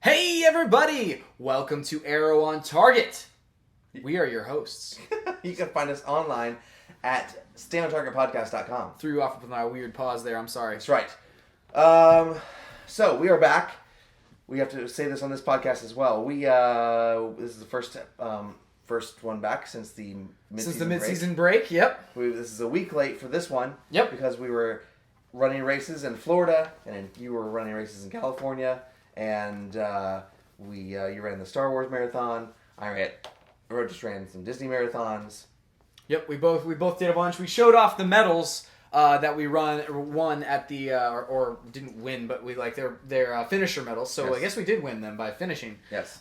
Hey everybody! Welcome to Arrow on Target. We are your hosts. You can find us online at stayontargetpodcast.com. Threw you off with my weird pause there, I'm sorry. That's right. So we are back. We have to say this on this podcast as well. This is the first one back since the mid-season break. Yep. This is a week late for this one. Yep. Because we were running races in Florida, and you were running races in California, and you ran the Star Wars marathon. I just ran some Disney marathons. Yep. We both did a bunch. We showed off the medals that we won at the or didn't win, but we their finisher medals. So yes. I guess we did win them by finishing. Yes.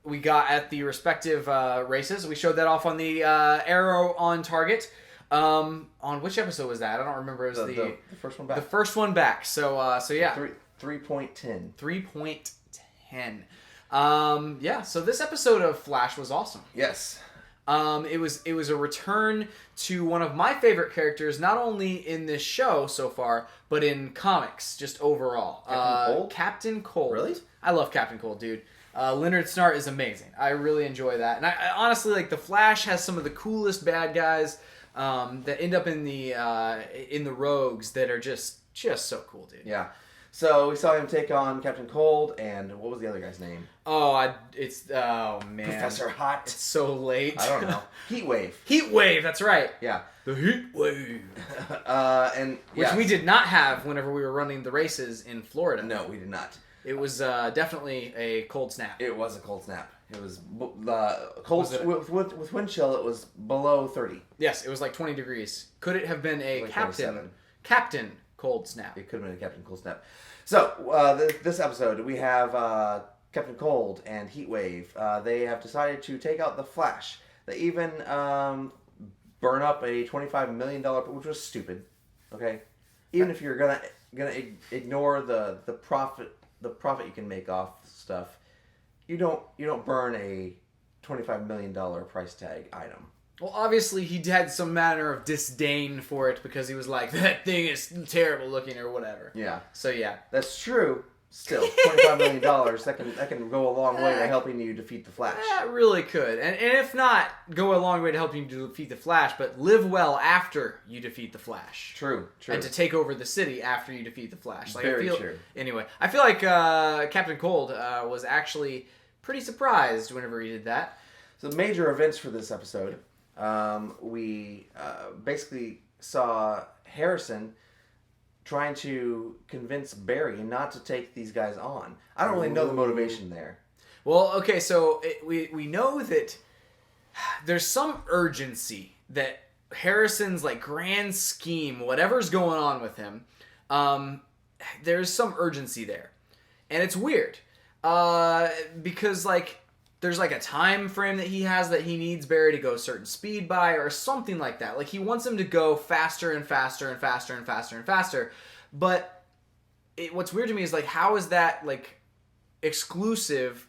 We got at the respective races. We showed that off on the Arrow on Target. On which episode was that? I don't remember. It was the first one back. The first one back. So yeah. 3.10. 3.10. Yeah. So this episode of Flash was awesome. Yes. It was a return to one of my favorite characters, not only in this show so far, but in comics, just overall. Captain Cold? Captain Cold. Really? I love Captain Cold, dude. Leonard Snart is amazing. I really enjoy that. And I honestly, the Flash has some of the coolest bad guys that end up in the Rogues that are just so cool, dude. Yeah. So we saw him take on Captain Cold, and what was the other guy's name? Oh man, Professor Hot. It's so late. I don't know. Heat Wave. Heat Wave. That's right. Yeah. The Heat Wave. Which we we did not have whenever we were running the races in Florida. No, we did not. It was definitely a cold snap. It was a cold snap. It was cold with wind chill. It was below 30. Yes, it was like 20 degrees. Could it have been a captain cold snap? It could have been a Captain Cold snap. So this episode we have Captain Cold and Heat Wave. They have decided to take out the Flash. They even burn up a $25 million, which was stupid. Okay, even if you're gonna ignore the profit you can make off stuff, you don't burn a $25 million price tag item. Well, obviously he had some manner of disdain for it because he was like, that thing is terrible looking or whatever. Yeah. So yeah, that's true. Still, $25 million that can go a long way to helping you defeat the Flash. That really could, and if not, go a long way to helping you defeat the Flash, but live well after you defeat the Flash. True. And to take over the city after you defeat the Flash. Very true. Anyway, I feel like Captain Cold was actually pretty surprised whenever he did that. So major events for this episode, we basically saw Harrison trying to convince Barry not to take these guys on. I don't really know the motivation there. Well, okay, so we know that there's some urgency that Harrison's grand scheme, whatever's going on with him, there's some urgency there. And it's weird. Because there's a time frame that he has that he needs Barry to go a certain speed by or something like that. He wants him to go faster and faster and faster and faster and faster. But what's weird to me is how is that exclusive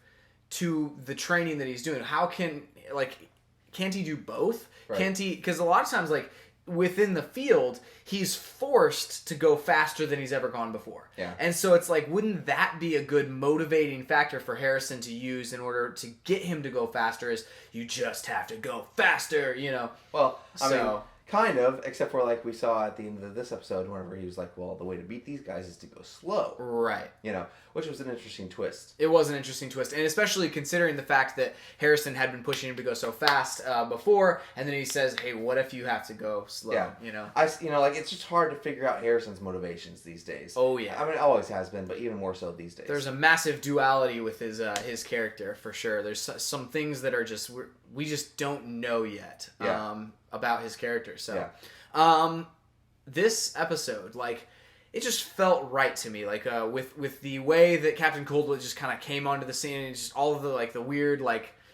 to the training that he's doing? How can't he do both? Right. Can't he? Because a lot of times within the field, he's forced to go faster than he's ever gone before. Yeah. And so it's wouldn't that be a good motivating factor for Harrison to use in order to get him to go faster? Is you just have to go faster, Well, I mean, kind of, except for we saw at the end of this episode, whenever he was well, the way to beat these guys is to go slow. Right. Which was an interesting twist. It was an interesting twist, and especially considering the fact that Harrison had been pushing him to go so fast before, and then he says, "Hey, what if you have to go slow?" Yeah. It's just hard to figure out Harrison's motivations these days. Oh yeah. I mean, it always has been, but even more so these days. There's a massive duality with his character for sure. There's some things that are just we just don't know yet about his character. So, this episode, it just felt right to me, with the way that Captain Coldwood just kind of came onto the scene, and just all of the weird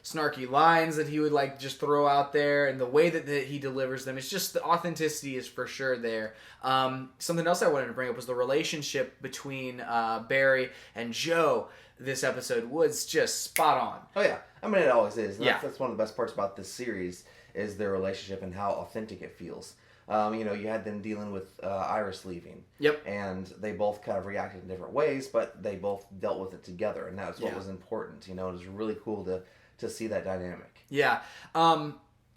snarky lines that he would just throw out there, and the way that he delivers them. It's just the authenticity is for sure there. Something else I wanted to bring up was the relationship between Barry and Joe. This episode was just spot on. Oh yeah, I mean it always is. Yeah. That's one of the best parts about this series is their relationship and how authentic it feels. You had them dealing with Iris leaving. Yep. And they both kind of reacted in different ways, but they both dealt with it together, and that's what was important. It was really cool to see that dynamic. Yeah.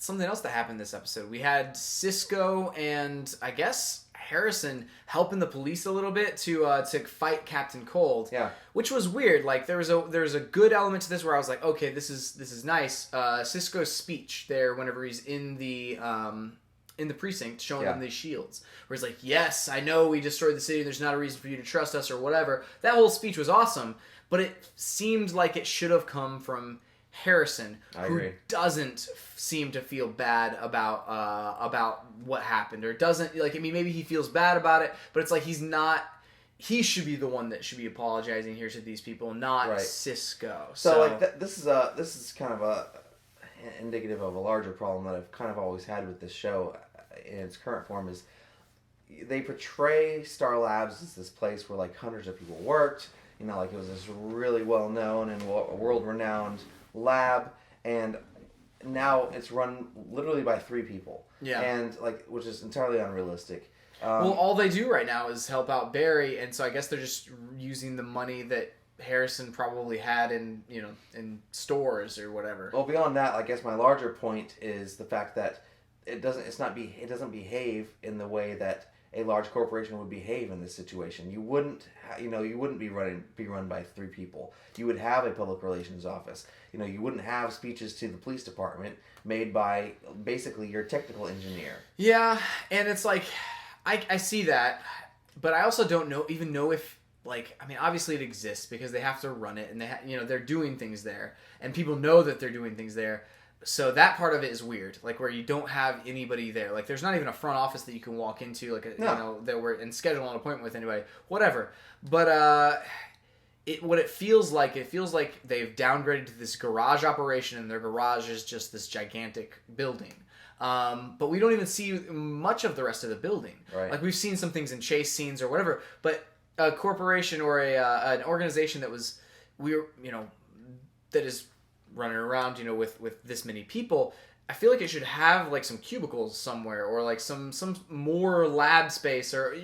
Something else that happened this episode. We had Cisco and I guess Harrison helping the police a little bit to fight Captain Cold. Yeah. Which was weird. Like there was a good element to this where I was like, okay, this is nice. Cisco's speech there whenever he's in the precinct showing them these shields. Where he's like, yes, I know we destroyed the city. There's not a reason for you to trust us or whatever. That whole speech was awesome, but it seemed like it should have come from Harrison, who doesn't seem to feel bad about what happened, or doesn't maybe he feels bad about it, but it's like he's not. He should be the one that should be apologizing here to these people, not Cisco. So this is kind of indicative of a larger problem that I've kind of always had with this show in its current form. Is they portray Star Labs as this place where like hundreds of people worked. It was this really well known and world renowned lab, and now it's run literally by 3 people. Yeah. And which is entirely unrealistic. Well, all they do right now is help out Barry, and so I guess they're just using the money that Harrison probably had in stores or whatever. Well, beyond that, I guess my larger point is the fact that it doesn't behave in the way that a large corporation would behave in this situation. You wouldn't be run by 3 people. You would have a public relations office. You wouldn't have speeches to the police department made by basically your technical engineer. Yeah, and it's like, I see that, but I also don't know if obviously it exists because they have to run it, and they're doing things there, and people know that they're doing things there. So that part of it is weird, where you don't have anybody there. There's not even a front office that you can walk into, that we're and schedule an appointment with anybody, whatever. But what it feels like they've downgraded to this garage operation, and their garage is just this gigantic building. But we don't even see much of the rest of the building. Right. We've seen some things in chase scenes or whatever, but a corporation or an organization that is running around, with this many people, I feel like it should have some cubicles somewhere, or some more lab space, or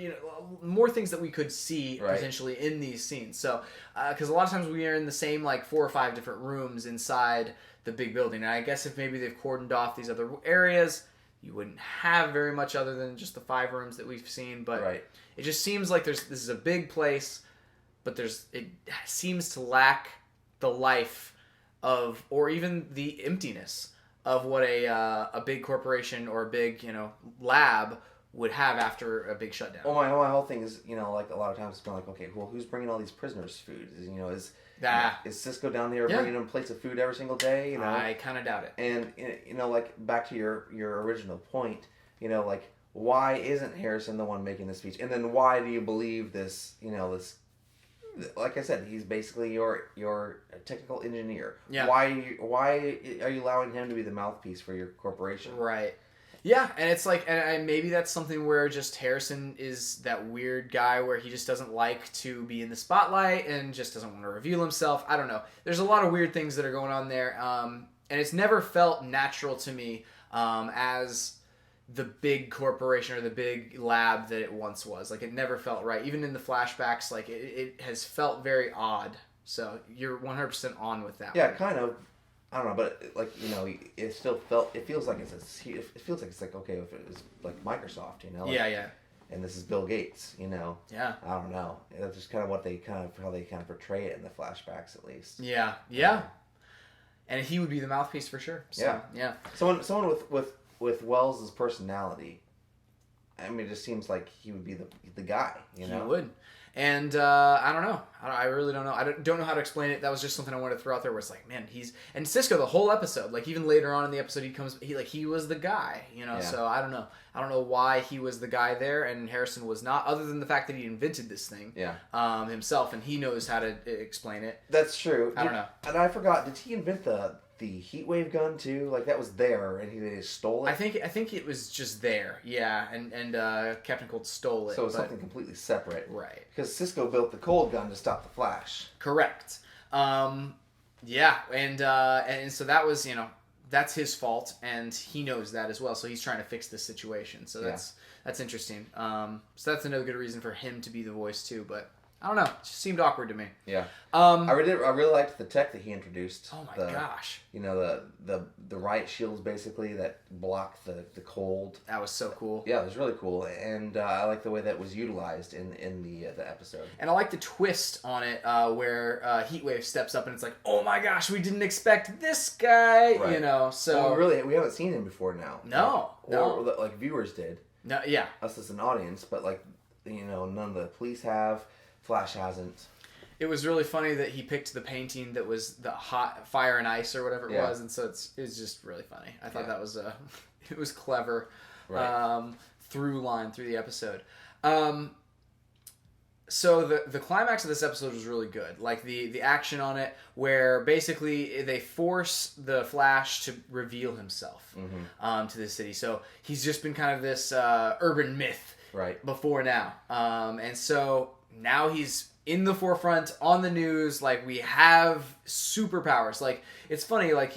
more things that we could see potentially in these scenes. So, because a lot of times we are in the same 4 or 5 different rooms inside the big building, and I guess if maybe they've cordoned off these other areas, you wouldn't have very much other than just the 5 rooms that we've seen. But it just seems like this is a big place, but it seems to lack the life of, or even the emptiness of what a big corporation or a big lab would have after a big shutdown. Well, my whole thing is a lot of times it's been okay, well, who's bringing all these prisoners food? Is Cisco down there bringing them plates of food every single day? I kind of doubt it. And back to your original point, why isn't Harrison the one making the speech? And then why do you believe this? This. Like I said, he's basically your technical engineer. Yeah. Why are you allowing him to be the mouthpiece for your corporation? Right. Yeah, and it's and maybe that's something where just Harrison is that weird guy where he just doesn't like to be in the spotlight and just doesn't want to reveal himself. I don't know. There's a lot of weird things that are going on there, and it's never felt natural to me as the big corporation or the big lab that it once was. It never felt right. Even in the flashbacks, it has felt very odd. So you're 100% on with that. Yeah, one. kind of. I don't know, but it still feels like it's okay if it was Microsoft, Yeah. And this is Bill Gates, Yeah. I don't know. That's just kind of how they portray it in the flashbacks, at least. Yeah. And he would be the mouthpiece for sure. So, yeah. Someone with Wells' personality, it just seems like he would be the guy, He would. And I don't know. I really don't know. I don't know how to explain it. That was just something I wanted to throw out there where it's man, and Cisco the whole episode, even later on in the episode he was the guy, so I don't know. I don't know why he was the guy there and Harrison was not, other than the fact that he invented this thing himself, and he knows how to explain it. That's true. I don't know. And I forgot, did he invent the heat wave gun too? That was there and they just stole it? I think it was just there. Yeah, and Captain Cold stole it. So it's something completely separate. Right. Because Cisco built the cold gun to stop the Flash. Correct. Yeah, and so that was, that's his fault, and he knows that as well. So he's trying to fix the situation. So that's interesting. So that's another good reason for him to be the voice too. But I don't know. It just seemed awkward to me. Yeah. I really liked the tech that he introduced. Oh my gosh. You know, the riot shields basically that block the cold. That was so cool. Yeah, it was really cool, and I like the way that was utilized in the episode. And I like the twist on it where Heatwave steps up and it's like, oh my gosh, we didn't expect this guy. Right. You know, so well, we haven't seen him before now. No, or like viewers did. No, yeah. Us as an audience, but like none of the police have. Flash hasn't. It was really funny that he picked the painting that was the hot fire and ice or whatever it was, and so it's just really funny. I thought that was it was clever, through line through the episode. So the climax of this episode was really good. Like the action on it, where basically they force the Flash to reveal himself to the city. So he's just been kind of this urban myth before now, and so. Now he's in the forefront on the news. Like, we have superpowers. Like, it's funny. Like,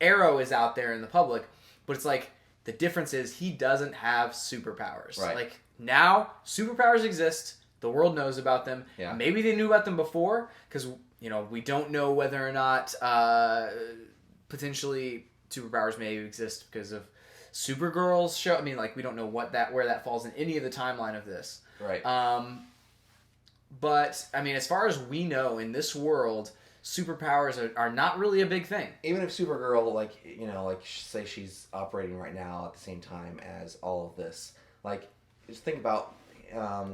Arrow is out there in the public, but it's like the difference is he doesn't have superpowers. Right. Like, now superpowers exist. The world knows about them. Yeah. Maybe they knew about them before because we don't know whether or not potentially superpowers may exist because of Supergirl's show. I mean, like, we don't know where that falls in any of the timeline of this. Right. But, I mean, as far as we know, in this world, superpowers are not really a big thing. Even if Supergirl, say she's operating right now at the same time as all of this. Like, just think about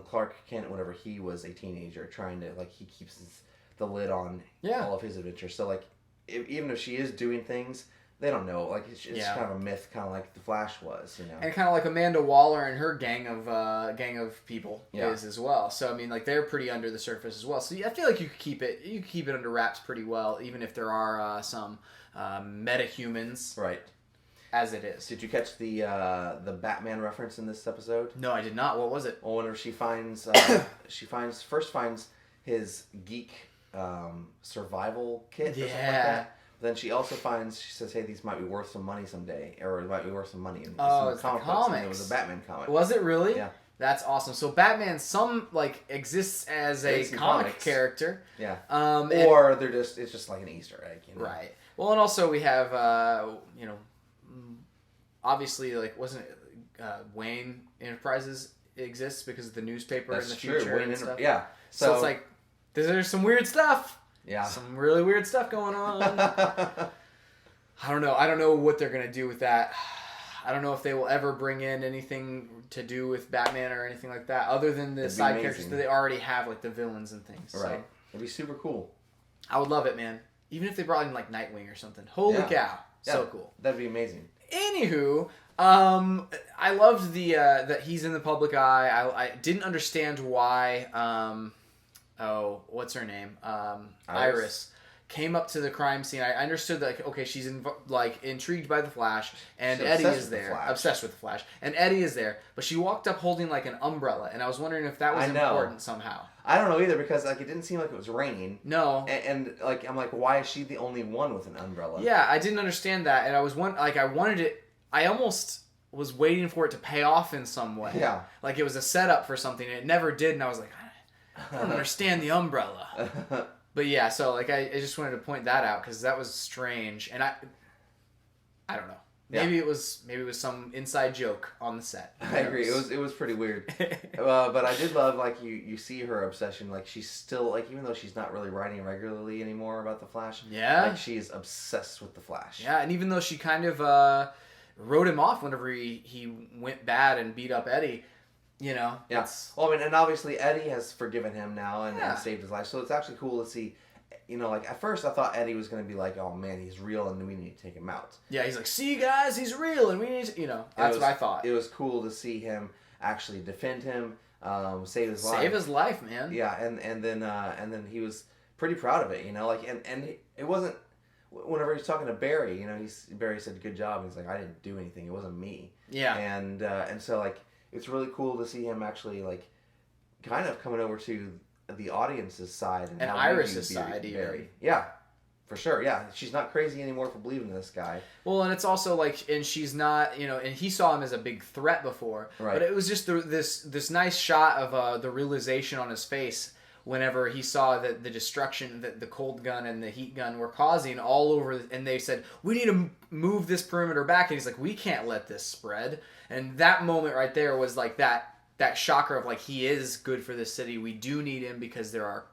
Clark Kent whenever he was a teenager, trying to, he keeps the lid on all of his adventures. So, even if she is doing things... They don't know. It's kind of a myth, kind of like the Flash was, And kind of like Amanda Waller and her gang of people is as well. So I mean, they're pretty under the surface as well. So I feel like you could keep it under wraps pretty well, even if there are some metahumans, right? As it is. Did you catch the Batman reference in this episode? No, I did not. What was it? Well, whenever she finds his geek survival kit or something like that. Then she also she says, hey, these might be worth some money someday. Or it might be worth some money. In it's some the comics. And it was a Batman comic. Was it really? Yeah. That's awesome. So Batman exists as a comic character. Yeah. Or it's just like an Easter egg. Right. Well, and also we have, obviously, wasn't it Wayne Enterprises exists because of the newspaper in the future and stuff? Yeah. So it's like, there's some weird stuff. Yeah. Some really weird stuff going on. I don't know. I don't know what they're going to do with that. I don't know if they will ever bring in anything to do with Batman or anything like that, other than the side characters that they already have, like the villains and things. Right. So, it'd be super cool. I would love it, man. Even if they brought in Nightwing or something. Holy cow. Yeah. So cool. That'd be amazing. Anywho, I loved that he's in the public eye. I didn't understand why... what's her name? Iris came up to the crime scene. I understood that, okay, she's intrigued by the Flash, and Eddie is there, obsessed with the Flash, and Eddie is there. But she walked up holding an umbrella, and I was wondering if that was important somehow. I don't know either because it didn't seem like it was raining. No, and I'm like, why is she the only one with an umbrella? Yeah, I didn't understand that, and I was I wanted it. I almost was waiting for it to pay off in some way. Yeah, like it was a setup for something, and it never did, and I was like, I don't understand the umbrella. But yeah, so I just wanted to point that out because that was strange, and I don't know. Maybe it was some inside joke on the set. I agree. It was pretty weird. But I did love you see her obsession. She's still even though she's not really writing regularly anymore about the Flash. Yeah. She's obsessed with the Flash. Yeah, and even though she kind of wrote him off whenever he went bad and beat up Eddie. Yeah. Well, I mean, and obviously Eddie has forgiven him now and saved his life. So it's actually cool to see. At first I thought Eddie was going to be like, oh man, he's real and we need to take him out. Yeah, he's like, see guys, he's real and we need to, that's what I thought. It was cool to see him actually defend him, save his life. Save his life, man. Yeah, and then he was pretty proud of it, and it wasn't, whenever he's talking to Barry, Barry said, good job. He's like, I didn't do anything. It wasn't me. Yeah. And so it's really cool to see him actually kind of coming over to the audience's side and Iris' side, Barry. Yeah, For sure, yeah. She's not crazy anymore for believing in this guy. Well, and it's also like, and she's not, and he saw him as a big threat before. Right. But it was just this nice shot of the realization on his face whenever he saw that the destruction that the cold gun and the heat gun were causing all over, and they said, we need to move this perimeter back, and he's like, we can't let this spread. And that moment right there was like that shocker of like, he is good for this city. We do need him because there are,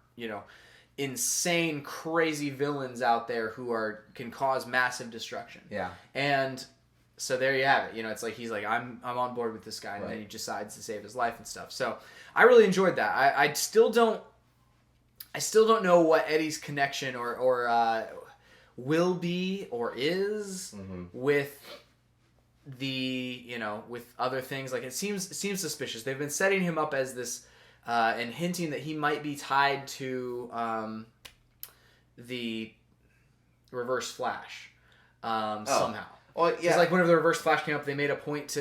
insane, crazy villains out there who can cause massive destruction. Yeah. And so there you have it. It's like he's like, I'm on board with this guy, and Right. then he decides to save his life and stuff. So I really enjoyed that. I still don't know what Eddie's connection or will be or is with the with other things. Like it seems suspicious. They've been setting him up as this. And hinting that he might be tied to the Reverse Flash somehow. Well, yeah. It's like whenever the Reverse Flash came up, they made a point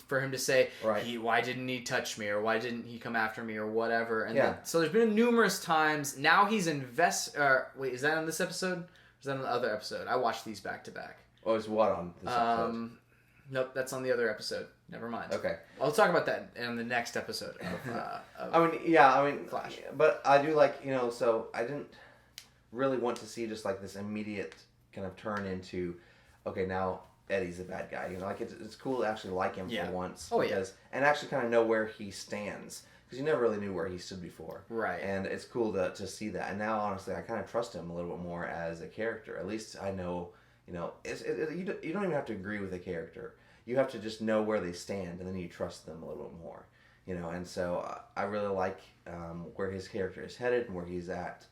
for him to say, Right. why didn't he touch me, or why didn't he come after me, or whatever. And Yeah. so there's been numerous times. Now he's wait, is that on this episode? Or is that on the other episode? I watched these back to back. Oh, it's what on this episode? Nope, that's on the other episode. Never mind. Okay. I'll talk about that in the next episode of Flash. But I do like, so I didn't really want to see just like this immediate kind of turn into, okay, now Eddie's a bad guy. Like it's cool to actually like him for once. Oh, yeah. And actually kind of know where he stands. Because you never really knew where he stood before. Right. And it's cool to see that. And now, honestly, I kind of trust him a little bit more as a character. At least I know, you don't even have to agree with a character. You have to just know where they stand, and then you trust them a little bit more. And so I really like where his character is headed and where he's at.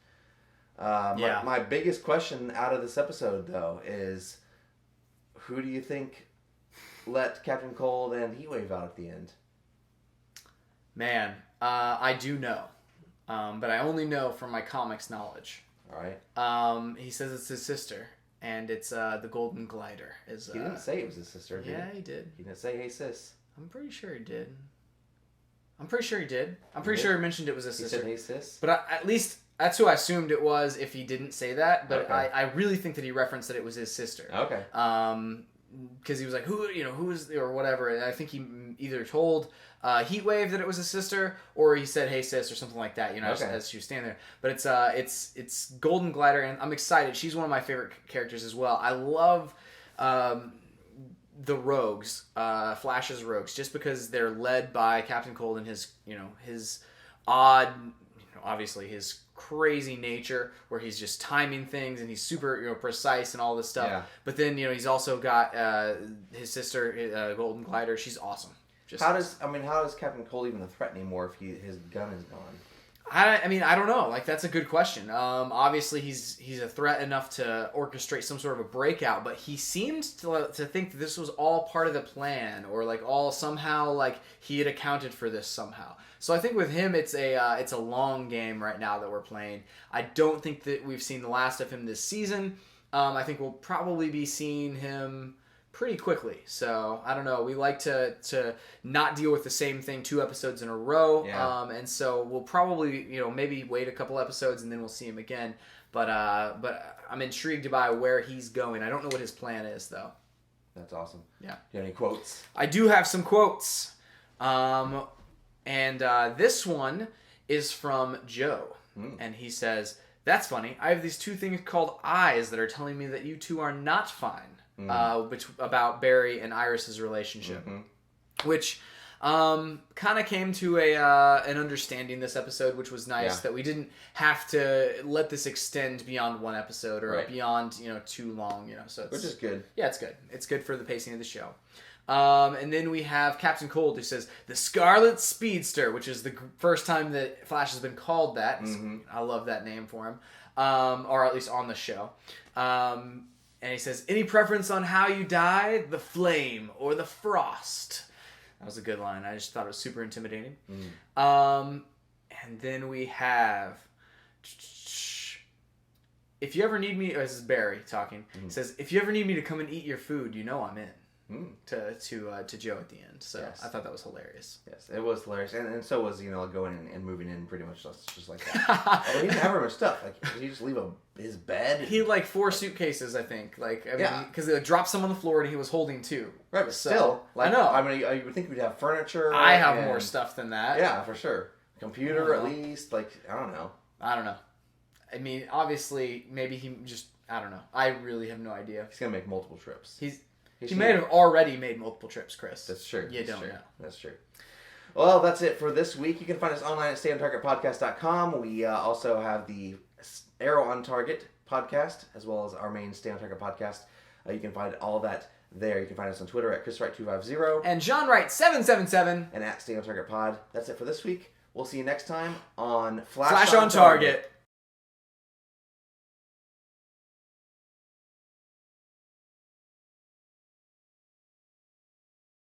My biggest question out of this episode, though, is who do you think let Captain Cold and Heatwave out at the end? Man, I do know, but I only know from my comics knowledge. All right. He says it's his sister, and it's the Golden Glider. He didn't say it was his sister, did he? He did. He didn't say, hey, sis. I'm pretty sure he did. I'm pretty sure he mentioned it was his sister. He said, hey, sis? But at least that's who I assumed it was if he didn't say that. But Okay. I really think that he referenced that it was his sister. Okay. Because he was like, who is, or whatever. And I think he either told Heatwave that it was his sister, or he said, hey, sis, or something like that, as she was standing there. But it's Golden Glider, and I'm excited. She's one of my favorite characters as well. I love the Rogues, Flash's Rogues, just because they're led by Captain Cold and his odd, obviously his crazy nature where he's just timing things and he's super precise and all this stuff. Yeah. But then he's also got his sister Golden Glider. She's awesome. How does Captain Cold even a threat anymore if his gun is gone? I mean, I don't know. Like, that's a good question. Obviously, he's a threat enough to orchestrate some sort of a breakout, but he seemed to think that this was all part of the plan, or like all somehow like he had accounted for this somehow. So I think with him, it's a long game right now that we're playing. I don't think that we've seen the last of him this season. I think we'll probably be seeing him pretty quickly. So I don't know. We like to not deal with the same thing 2 episodes in a row. Yeah. And so we'll probably maybe wait a couple episodes and then we'll see him again. But I'm intrigued by where he's going. I don't know what his plan is though. That's awesome. Yeah. Do you have any quotes? I do have some quotes. And this one is from Joe. And he says, "That's funny. I have these 2 things called eyes that are telling me that you 2 are not fine." About Barry and Iris's relationship, which kind of came to an understanding this episode, which was nice that we didn't have to let this extend beyond 1 episode or beyond too long. So Which is good. Yeah, it's good. It's good for the pacing of the show. And then we have Captain Cold, who says the Scarlet Speedster, which is the first time that Flash has been called that. I love that name for him, or at least on the show. And he says, any preference on how you die? The flame or the frost? That was a good line. I just thought it was super intimidating. And then we have, if you ever need me, this is Barry talking. He says, if you ever need me to come and eat your food, I'm in. to Joe at the end. So Yes. I thought that was hilarious. Yes, it was hilarious, and so was going in and moving in pretty much just like that. Although he didn't have very much stuff. Like, did he just leave his bed? He had like 4 suitcases, I think. Like, I mean, Yeah. because they dropped some on the floor and he was holding 2. Right, but So, still, like, I know. I mean, you would think we'd have furniture. I have and- more stuff than that. Yeah, for sure. Computer, I at don't know. least. Like, I don't know. I don't know. I mean, obviously, maybe he just, I don't know. I really have no idea. He's gonna make multiple trips. He may have already made multiple trips, Chris. That's true. You That's don't true. know. That's true. Well, that's it for this week. You can find us online at StayOnTargetPodcast.com. We also have the Arrow on Target podcast, as well as our main Stay on Target podcast. You can find all that there. You can find us on Twitter at ChrisWright250 And John Wright 777 and at Stay on Target Pod. That's it for this week. We'll see you next time on Flash on Target.